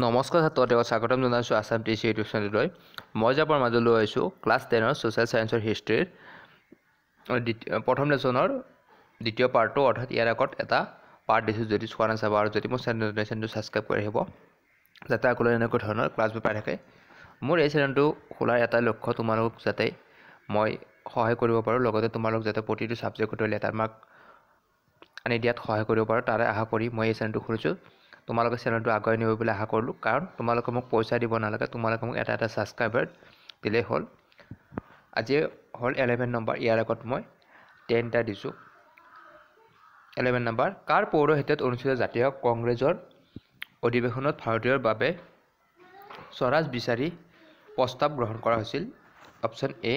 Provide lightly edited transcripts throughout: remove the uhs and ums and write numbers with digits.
নমস্কাৰ ছাত্ৰসকলক স্বাগতম জনাইছোঁ আছাম টিচি ইউটিউব চেনেললৈ। মই যাবৰ মাজলৈ আহিছোঁ ক্লাছ 10ৰ ছ'চিয়েল ছায়েন্সৰ হিষ্ট্ৰীৰ প্ৰথম লেচনৰ দ্বিতীয় পাৰ্টটো, অৰ্থাৎ ইয়াৰ আগত এটা পাৰ্ট দিছোঁ। যদি চোৱা নাচাবা আৰু যদি মোৰ চেনেলটো ছাবস্ক্ৰাইব কৰি আহিব, যাতে আগলৈ এনেকুৱা ধৰণৰ ক্লাছবোৰ পাই থাকে। মোৰ এই চেনেলটো খোলাৰ এটাই লক্ষ্য, তোমালোকক যাতে মই সহায় কৰিব পাৰোঁ, লগতে তোমালোক যাতে প্ৰতিটো ছাবজেক্টতে লেটাৰ মাৰ্ক আনি দিয়াত সহায় কৰিব পাৰোঁ, তাৰে আশা কৰি মই এই চেনেলটো খুলিছোঁ। তোমালোকে চেনেলটো আগুৱাই নিব বুলি আশা কৰিলোঁ, কাৰণ তোমালোকে মোক পইচা দিব নালাগে, তোমালোকে মোক এটা ছাবস্ক্ৰাইবাৰ দিলেই হ'ল। আজি হ'ল 11 নম্বৰ, ইয়াৰ আগত মই 10টা দিছোঁ। 11 নম্বৰ, কাৰ পৌৰোহিত্যত অনুষ্ঠিত জাতীয় কংগ্ৰেছৰ অধিৱেশনত ভাৰতীয়ৰ বাবে স্বৰাজ বিচাৰি প্ৰস্তাৱ গ্ৰহণ কৰা হৈছিল? Option A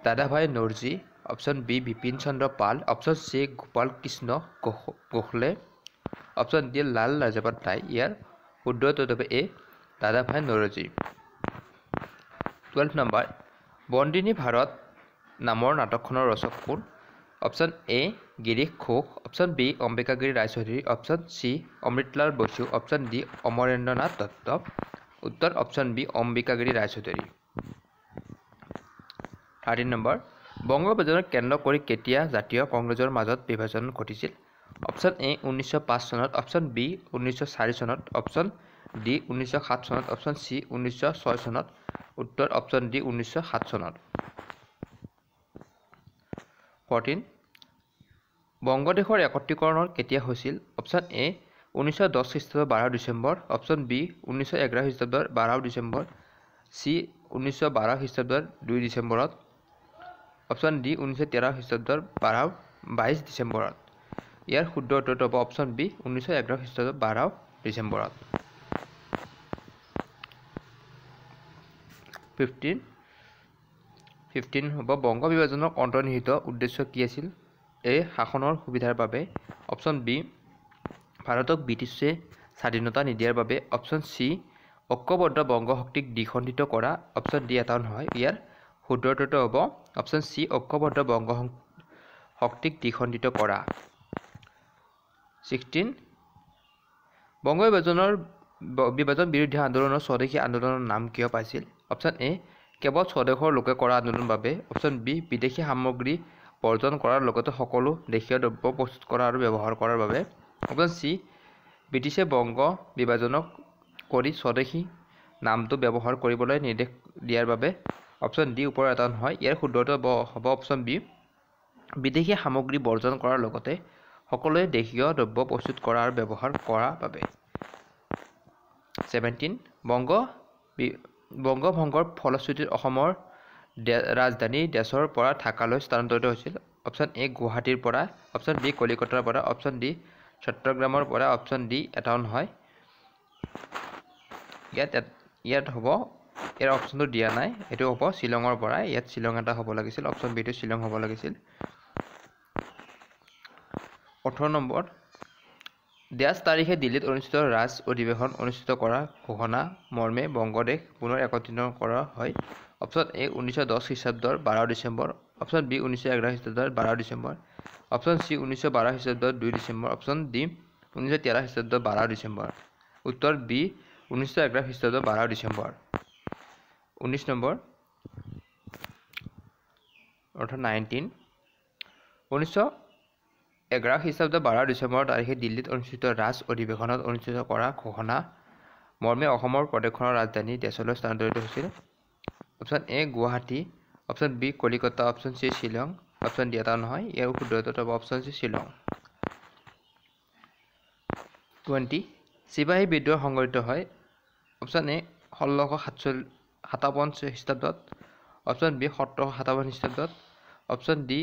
Dadabhai Naoroji, option B Bipin Chandra Pal, option C Gopal Krishna Gokhale, option D Lala Lajpat Rai. ইয়াৰ শুদ্ধ উত্তৰটো হ'ব এ দাদাভাই নৌৰোজী। 12 নম্বৰ, বন্দিনী ভাৰত নামৰ নাটকখনৰ ৰচক কোন? Option A Girish Ghosh, option B Ambikagiri Raichoudhury, option C Amritlal Basu, option D Amarendra Nath Dutta. উত্তৰ অপশ্যন বি অম্বিকাগিৰি ৰায়চৌধুৰী। 13 নম্বৰ, বংগ বিভাজনক কেন্দ্ৰ কৰি কেতিয়া জাতীয় কংগ্ৰেছৰ মাজত বিভাজন ঘটিছিল? অপশ্যন এ 1905 চনত, অপশ্যন বি 1904 চনত, অপশ্যন ডি 1907 চনত, অপশ্যন চি 1906 চনত। উত্তৰ অপশ্যন ডি 1907 চনত। 14, বংগদেশৰ একত্ৰীকৰণ কেতিয়া হৈছিল? অপশ্যন এ 1910 খ্ৰীষ্টাব্দৰ 12 ডিচেম্বৰ, অপশ্যন বি 1911 খ্ৰীষ্টাব্দৰ 12 ডিচেম্বৰ, চি 1912 খ্ৰীষ্টাব্দৰ 2 ডিচেম্বৰত, অপশ্যন ডি 1913 খ্ৰীষ্টাব্দৰ 22 ডিচেম্বৰত। ইয়াৰ শুদ্ধ উত্তৰটো হ'ব অপশ্যন বি 1911 খ্ৰীষ্টাব্দৰ 12 ডিচেম্বৰত। 15 হ'ব, বংগ বিভাজনৰ অন্তৰ্নিহিত উদ্দেশ্য কি আছিল? এ শাসনৰ সুবিধাৰ বাবে, অপশ্যন বি ভাৰতক ব্ৰিটিছে স্বাধীনতা নিদিয়াৰ বাবে, অপশ্যন চি ঐক্যবদ্ধ বংগ শক্তিক দ্বিখণ্ডিত কৰা, অপশ্যন ডি এটাও নহয়। ইয়াৰ শুদ্ধ উত্তৰটো হ'ব অপশ্যন চি ঐক্যবদ্ধ বংগ শক্তিক দ্বিখণ্ডিত কৰা। 16, বংগ বিভাজন বিৰোধী আন্দোলনৰ স্বদেশী আন্দোলনৰ নাম কিয় পাইছিল? অপশ্যন এ কেৱল স্বদেশৰ লোকে কৰা আন্দোলনৰ বাবে, অপশ্যন বি বিদেশী সামগ্ৰী বৰ্জন কৰাৰ লগতে সকলো দেশীয় দ্ৰব্য প্ৰস্তুত কৰা আৰু ব্যৱহাৰ কৰাৰ বাবে, অপশ্যন চি ব্ৰিটিছে বংগ বিভাজনক কৰি স্বদেশী নামটো ব্যৱহাৰ কৰিবলৈ নিৰ্দেশ দিয়াৰ বাবে, অপশ্যন ডি ওপৰৰ এটা নহয়। ইয়াৰ শুদ্ধ উত্তৰ হ'ব অপশ্যন বি বিদেশী সামগ্ৰী বৰ্জন কৰাৰ লগতে সকলোৱে দেশীয় দ্ৰব্য প্ৰস্তুত কৰা আৰু ব্যৱহাৰ কৰাৰ বাবে। 17, বংগভংগৰ ফলশ্ৰুতিত অসমৰ ৰাজধানী দেশৰ পৰা ঢাকালৈ স্থানান্তৰিত হৈছিল? অপশ্যন এ গুৱাহাটীৰ পৰা, অপশ্যন বি কলিকতাৰ পৰা, অপশ্যন ডি চট্টগ্ৰামৰ পৰা, অপশ্যন ডি এটাও নহয়। ইয়াত হ'ব, ইয়াৰ অপশ্যনটো দিয়া নাই, এইটো হ'ব শ্বিলঙৰ পৰা। ইয়াত শ্বিলং এটা হ'ব লাগিছিল, অপশ্যন বিটো শ্বিলং হ'ব লাগিছিল। 18 নম্বৰ, ডেছ তাৰিখে দিল্লীত অনুষ্ঠিত ৰাজ অধিৱেশন অনুষ্ঠিত কৰাৰ ঘোষণা মৰ্মে বংগদেশ পুনৰ একত্ৰিত কৰা হয়? অপশ্যন এ 1910 খ্ৰীষ্টাব্দৰ 12 ডিচেম্বৰ, অপশ্যন বি 1911 খ্ৰীষ্টাব্দৰ 12 ডিচেম্বৰ, অপশ্যন চি 1912 খ্ৰীষ্টাব্দৰ 2 ডিচেম্বৰ, অপশ্যন ডি 1913 খ্ৰীষ্টাব্দৰ 12 ডিচেম্বৰ। উত্তৰ বি 1911 খ্ৰীষ্টাব্দৰ 12 ডিচেম্বৰ। 19 নম্বৰ, অৰ্থাৎ 19, 1911 খ্ৰীষ্টাব্দৰ 12 ডিচেম্বৰ তাৰিখে দিল্লীত অনুষ্ঠিত ৰাজ অধিৱেশনত অনুষ্ঠিত কৰা ঘোষণা মৰ্মে অসমৰ প্ৰদেশখনৰ ৰাজধানী দেশলৈ স্থানান্তৰিত হৈছিল? Option A Guwahati, option B Kolkata, option C Shillong, option D এটাও নহয়। ইয়াৰ শুদ্ধ উত্তৰটো হ'ব অপশ্যন চি শ্বিলং। 20, চিপাহী বিদ্ৰোহ সংঘটিত হয়? অপশ্যন এ 1657 খ্ৰীষ্টাব্দত, অপশ্যন বি 1757 খ্ৰীষ্টাব্দত, অপশ্যন চি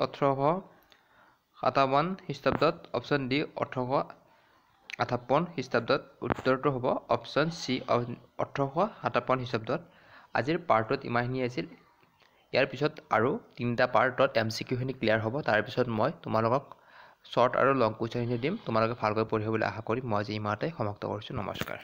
1857 খ্ৰীষ্টাব্দত, অপশ্যন ডি 1858 খ্ৰীষ্টাব্দত। উত্তৰটো হ'ব অপশ্যন চি 1857 খ্ৰীষ্টাব্দত। আজিৰ পাৰ্টত ইমানখিনি আছিল। ইয়াৰ পিছত আৰু 3টা পাৰ্টত MCQখিনি ক্লিয়াৰ হ'ব। তাৰপিছত মই তোমালোকক শ্বৰ্ট আৰু লং কুৱেশ্যনখিনি দিম। তোমালোকে ভালকৈ পঢ়িব বুলি আশা কৰি মই আজি ইমানতে সমাপ্ত কৰিছোঁ। নমস্কাৰ।